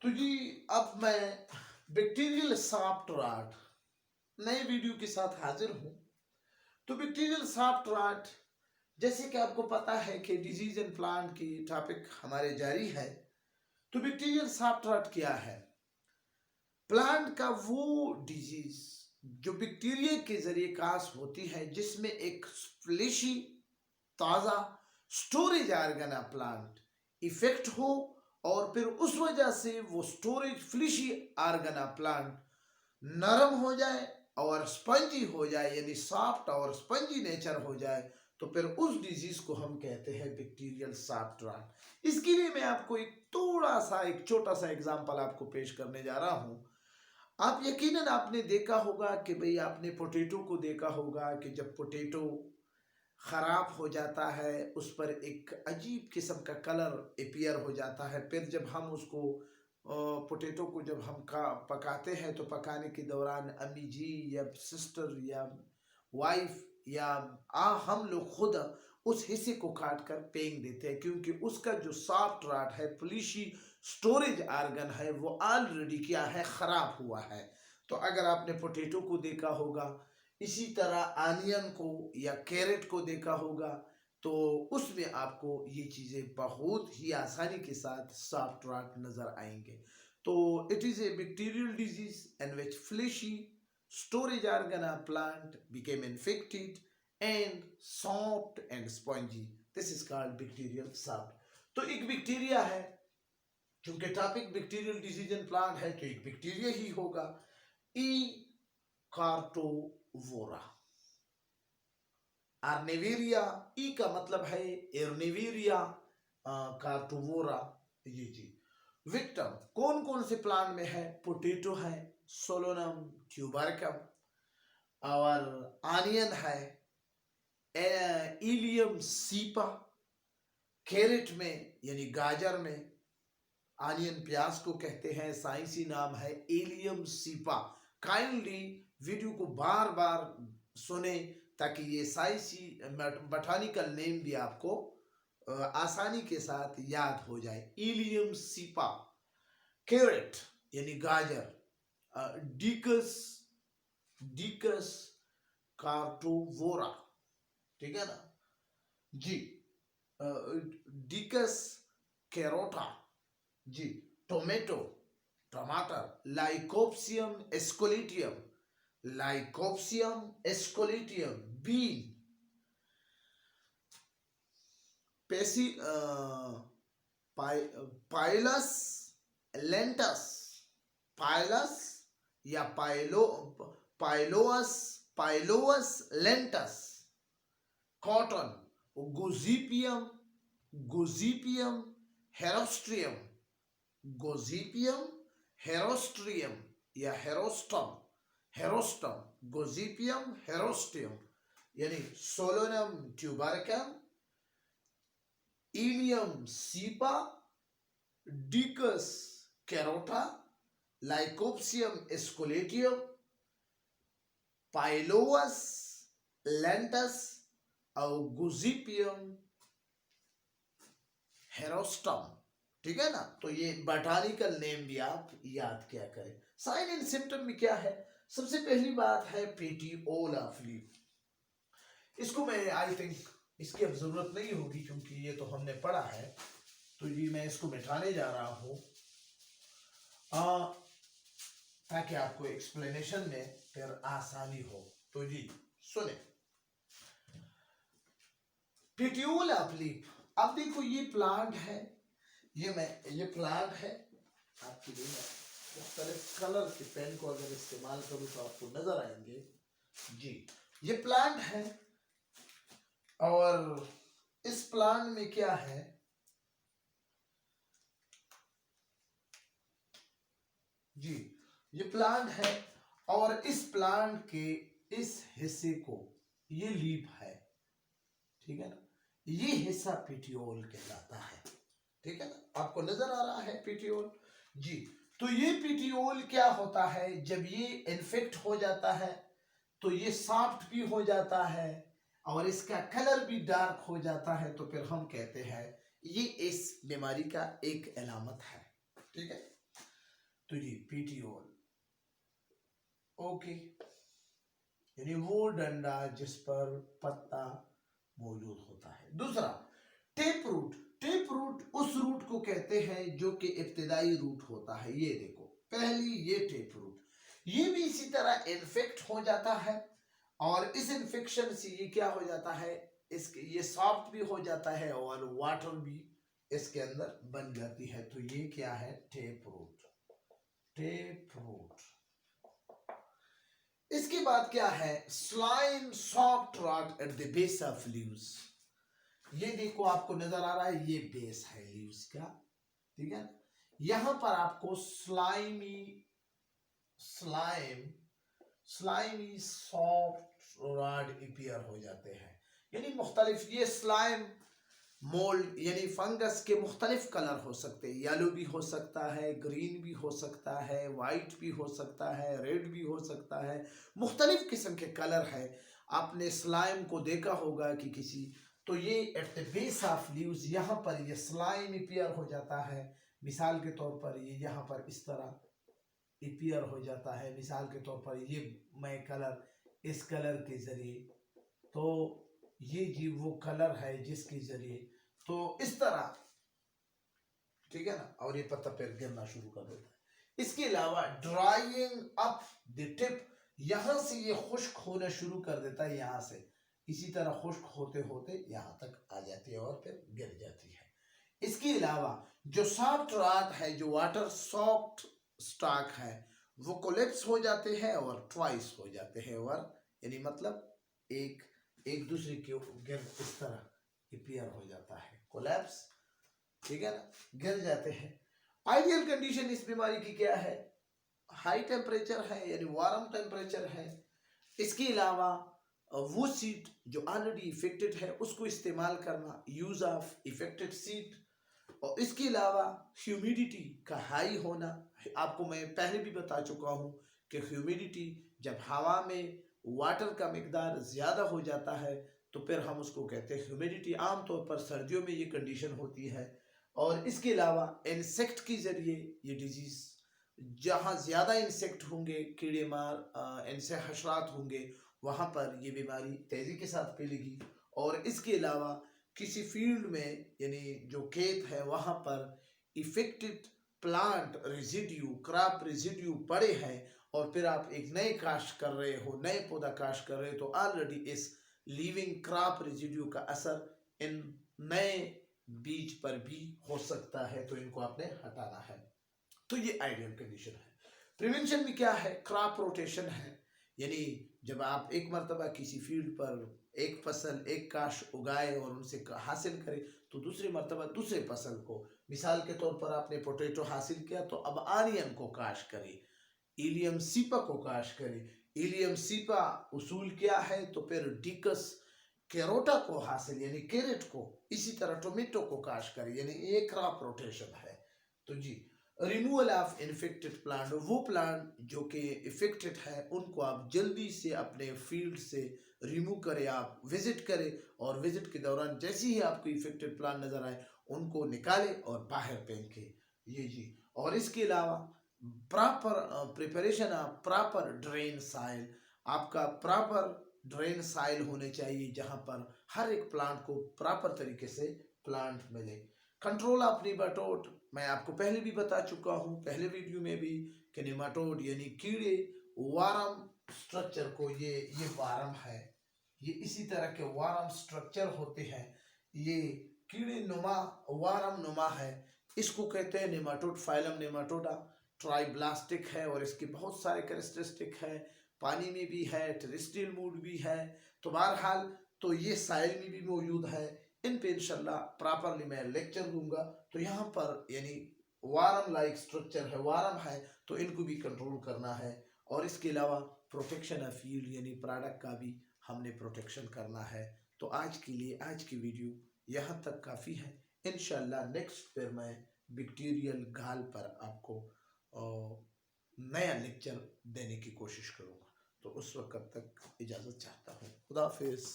तो जी अब मैं बैक्टीरियल सॉफ्ट रॉट नए वीडियो के साथ हाजिर हूँ। तो बैक्टीरियल सॉफ्ट रॉट, जैसे कि आपको पता है कि डिजीज एंड प्लांट की टॉपिक हमारे जारी है। तो बैक्टीरियल सॉफ्ट रॉट क्या है? प्लांट का वो डिजीज जो बैक्टीरिया के जरिए कास होती है, जिसमें एक फ्लेशी ताज़ा स्टोरेज ऑर्गन प्लांट इफेक्ट हो और फिर उस वजह से वो स्टोरेज फ्लिशी ऑर्गन प्लांट नरम हो जाए और स्पंजी हो जाए, यानी सॉफ्ट और स्पंजी नेचर हो जाए, तो फिर उस डिजीज को हम कहते हैं बैक्टीरियल सॉफ्ट रॉट। इसके लिए मैं आपको एक छोटा सा एग्जांपल आपको पेश करने जा रहा हूं। आप यकीनन आपने देखा होगा कि भाई आपने पोटैटो को देखा होगा कि जब पोटैटो खराब हो जाता है उस पर एक अजीब किस्म का कलर अपीयर हो जाता है। फिर जब हम उसको पोटैटो को जब हम का पकाते हैं तो पकाने के दौरान अम्मी जी या सिस्टर या वाइफ या हम लोग खुद उस हिस्से को काट कर फेंक देते हैं, क्योंकि उसका जो सॉफ्ट रॉट है, फ्लिशी स्टोरेज ऑर्गन है, वो ऑलरेडी क्या है, खराब हुआ है। तो अगर आपने पोटैटो को देखा होगा, इसी तरह आनियन को या कैरेट को देखा होगा, तो उसमें आपको ये चीज़ें बहुत ही आसानी के साथ सॉफ्ट रॉट नज़र आएंगे। तो it is a bacterial disease and which fleshy storage organ plant became infected and soft and spongy. This is called bacterial soft. तो एक बैक्टीरिया है, क्योंकि topic bacterial disease and plant है तो एक बैक्टीरिया ही होगा। ई कार्टोवोरा आर्नेवेरिया, ई का मतलब है एर्नेवेरिया, कार्टोवोरा। ये जी विक्टम कौन कौन से प्लांट में है? पोटैटो है, सोलोनम ट्यूबरकम, और आनियन है, इलियम सीपा, कैरेट में यानी गाजर में, आनियन प्याज को कहते हैं, साइंसी नाम है एलियम सीपा। काइंडली वीडियो को बार बार सुने ताकि ये साइंसी बॉटैनिकल नेम भी आपको आसानी के साथ याद हो जाए। इलियम सीपा, कैरेट यानी गाजर, डिकस डिकस कार्टोवोरा, ठीक है ना जी, डिकस कैरोटा जी, टोमेटो टमाटर, लाइकोप्सियम एस्कोलेटियम, लाइकोप्सियम एस्कोलेटियम been, Pesi pilus Lantus, pilus या पाइलोस पाइलोस लेंटस, कॉटन, गोजिपियम गोजिपियम हेरोस्ट्रियम, गोजिपियम हेरोस्ट्रियम या हेरोस्टम, हेरोस्टम गोजिपियम हेरोस्टियम, यानी Solanum tuberosum, Allium cepa, Daucus carota, Lycopersicum esculentum, Phaseolus lunatus और गोजिपियम हेरोस्टम, ठीक है ना। तो ये बॉटैनिकल नेम भी आप याद क्या करें। साइन एंड सिम्टम में क्या है? सबसे पहली बात है पेटियोल ऑफ लीफ। इसको मैं आई थिंक इसकी अब जरूरत नहीं होगी क्योंकि ये तो हमने पढ़ा है। तो ये मैं इसको मिटाने जा रहा हूं ताकि आपको एक्सप्लेनेशन में फिर आसानी हो। तो जी सुने, पेटियोल ऑफ लीफ। अब देखो ये प्लांट है, ये प्लांट है। आपके लिए मैं मुख्तलिफ कलर के पेन को अगर इस्तेमाल करूं तो आपको नजर आएंगे। जी ये प्लांट है और इस प्लांट में क्या है, जी ये प्लांट है और इस प्लांट के इस हिस्से को ये लीफ है, ठीक है ना। ये हिस्सा पेटियोल कहलाता है, ठीक है ना। आपको नजर आ रहा है पेटियोल जी। तो ये पेटियोल क्या होता है, जब ये इन्फेक्ट हो जाता है तो ये सॉफ्ट भी हो जाता है और इसका कलर भी डार्क हो जाता है। तो फिर हम कहते हैं ये इस बीमारी का एक अलामत है, ठीक है। तो ये पेटियोल, ओके, यानी वो डंडा जिस पर पत्ता मौजूद होता है। दूसरा टेप रूट, टेप रूट उस रूट को कहते हैं जो कि इब्तिदाई रूट होता है। ये देखो पहली ये टेप रूट, ये भी इसी तरह इन्फेक्ट हो जाता है और इस इन्फेक्शन से ये क्या हो जाता है, इसके ये सॉफ्ट भी हो जाता है और वाटर भी इसके अंदर बन जाती है। तो ये क्या है, टेप रूट, टेप रूट। इसके बाद क्या है, slime soft rot at the base of leaves. ये देखो आपको नजर आ रहा है, ये बेस है लीव्स का, ठीक है। यहां पर आपको स्लाइमी सॉफ्ट रॉड अपीयर हो जाते हैं, यानी मुख्तलिफ ये स्लाइम मोल्ड यानी फंगस के मुख्तलिफ कलर हो सकते हैं, येलो भी हो सकता है, ग्रीन भी हो सकता है, वाइट भी हो सकता है, रेड भी हो सकता है, मुख्तलिफ किस्म के कलर है। आपने स्लाइम को देखा होगा कि किसी, तो ये eight the base of leaves यहाँ पर ये स्लाइम अपीयर हो जाता है। मिसाल के तौर पर ये यहाँ पर इस तरह अपीयर हो जाता है। मिसाल के तौर पर ये मैं कलर इस कलर के जरिए, तो ये जी वो कलर है जिसके जरिए, तो इस तरह, ठीक है ना, और ये पत्ता फिर गिरना शुरू कर देता है। इसके अलावा ड्राइंग अप द टिप, यहां से ये खुश्क होना शुरू कर देता है, यहां से इसी तरह खुश्क होते होते यहां तक आ जाती है और फिर गिर जाती है। इसके अलावा जो सॉफ्ट रॉट है, जो वाटर सॉफ्ट स्टॉक है, वो कोलेप्स हो जाते हैं और ट्वाइस हो जाते हैं, और यानी मतलब एक दूसरे के गिर इस तरह अपीयर हो जाता है, कोलैप्स, ठीक है ना, गिर जाते हैं। आइडियल कंडीशन इस बीमारी की क्या है, हाई टेम्परेचर है यानी वार्म टेम्परेचर है। इसके अलावा वो सीट जो ऑलरेडी इफेक्टेड है उसको इस्तेमाल करना, यूज ऑफ इफेक्टेड सीट। और इसके अलावा ह्यूमिडिटी का हाई होना, आपको मैं पहले भी बता चुका हूँ कि ह्यूमिडिटी जब हवा में वाटर का मिकदार ज़्यादा हो जाता है तो फिर हम उसको कहते हैं ह्यूमिडिटी। आमतौर पर सर्दियों में ये कंडीशन होती है। और इसके अलावा इंसेक्ट के ज़रिए ये डिजीज़, जहाँ ज़्यादा इंसेक्ट होंगे, कीड़े मार इनसे हशरात होंगे, वहाँ पर ये बीमारी तेज़ी के साथ फैलेगी। और इसके अलावा किसी फील्ड में यानी जो खेत है वहाँ पर affected plant residue, crop residue पड़े हैं और फिर आप एक नए काश्त कर रहे हो, नए पौधा काश्त कर रहे हो, तो ऑलरेडी इस लिविंग क्रॉप रेजिड्यू का असर इन नए बीज पर भी हो सकता है, तो इनको आपने हटाना है। तो ये आइडियल कंडीशन है। प्रिवेंशन भी क्या है, क्रॉप रोटेशन है, यानी जब आप एक मरतबा किसी फील्ड पर एक फसल एक काश उगाए और उनसे हासिल करें तो दूसरी मरतबा दूसरे फसल को, मिसाल के तौर पर आपने पोटैटो हासिल किया तो अब आनियन को काश करें, इलियम सीपा को काश करें। इलियम सीपा उसूल क्या है, तो फिर डिकस कैरोटा को हासिल यानी कैरेट को, इसी तरह टोमेटो को काश करें, यानी ये क्रॉप रोटेशन है। तो जी रिमूवल ऑफ इन्फेक्टेड प्लांट, वो प्लांट जो कि इफेक्टेड है उनको आप जल्दी से अपने फील्ड से रिमूव करें, आप विजिट करें और विजिट के दौरान जैसे ही आपको इफेक्टेड प्लांट नजर आए उनको निकालें और बाहर फेंकें, ये जी। और इसके अलावा proper preparation of proper drain soil, आपका प्रॉपर ड्रेन साइल होने चाहिए जहां पर हर एक प्लांट को प्रॉपर तरीके से प्लांट मिले। कंट्रोल ऑफ निमाटोड, मैं आपको पहले भी बता चुका हूँ पहले वीडियो में भी कि निमाटोड यानी कीड़े वार्म स्ट्रक्चर को, ये वार्म है, ये इसी तरह के वार्म स्ट्रक्चर होते हैं, ये कीड़े नुमा वार्म नुमा है, इसको कहते हैं निमाटोड। फाइलम निमाटोडा ट्राइब्लास्टिक है और इसके बहुत सारे कैरेक्टरिस्टिक है, पानी में भी है, टेरेस्ट्रियल मूड भी है, तो बहरहाल तो ये साइल में भी मौजूद है। इन पे इंशाल्लाह प्रॉपरली मैं लेक्चर दूंगा। तो यहाँ पर यानी वार्म लाइक स्ट्रक्चर है, वार्म है, तो इनको भी कंट्रोल करना है। और इसके अलावा प्रोटेक्शन ऑफ यील्ड यानी प्रोडक्ट का भी हमने प्रोटेक्शन करना है। तो आज के लिए आज की वीडियो यहाँ तक काफ़ी है। इंशाल्लाह नेक्स्ट फिर मैं बैक्टीरियल घाल पर आपको नया लेक्चर देने की कोशिश करूँगा। तो उस वक्त तक इजाज़त चाहता हूँ। खुदा हाफिज़।